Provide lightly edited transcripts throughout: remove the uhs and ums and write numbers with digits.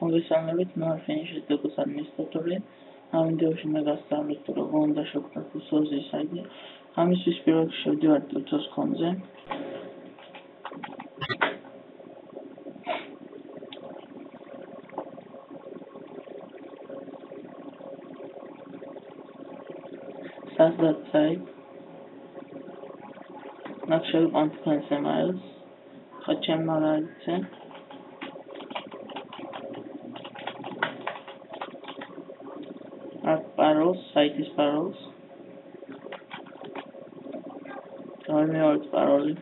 მოგესალმებით, მე ვარ ფინიშის დეკოს ადმინისტრატორი. ამ ვიდეოში მე გასწავლეთ, როგორ უნდა შევქმნათ უსოვის საიტი. ამისთვის პირველ რიგში შევდივართ Tutos.com-ზე. Start site. Nak შევიყვანთ თქვენს emails. ხა ჩემ მაგალითზე. Paroles, site paroles. Old parole.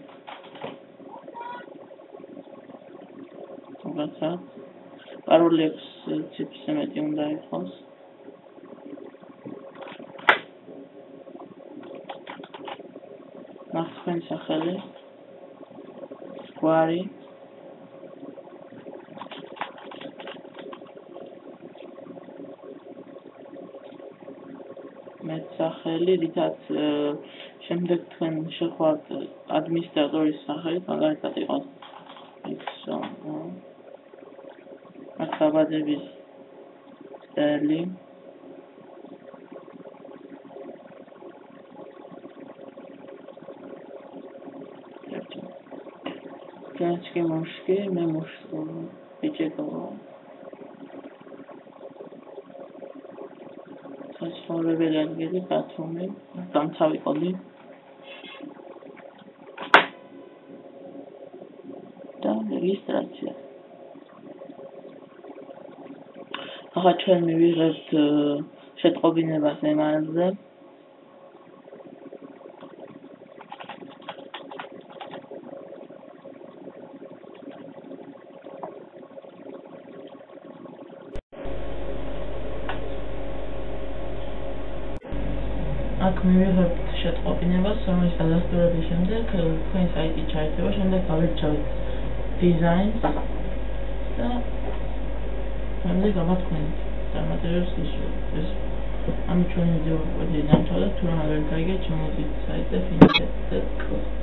Okay. Parole chips მეტი უნდა იყოს. ნახთქვენ სახელი. გვარი. მეტსახელი, რითაც შემდეგ თქვენ შეხვდეთ ადმინისტრატორის სახელით, მაგალითად იყოს XO. დაბადების წელი. Кенчки мужики, მე მუშკი, ბიჭებო. საცხოვრებელი ადგილი, ბათუმი, დამცავი კოდი. და რეგისტრაცია. ახლა ჩვენ მივიღებთ შეტყობინებას email-ზე. აქ მივიღებთ შეტყობინებას, რომელიც დადასტურების შემდეგ თქვენი საიტი ჩაირთება, შემდეგ გავირჩევთ დიზაინს და შემდეგ გავათქმით წარმატებებს გისურვებთ. ეს ამ ჩვენი ვიდეო გამოვიდა, თუ რა მაგალითად გაიგეთ, შემოგვიდეთ საიტზე finishes.com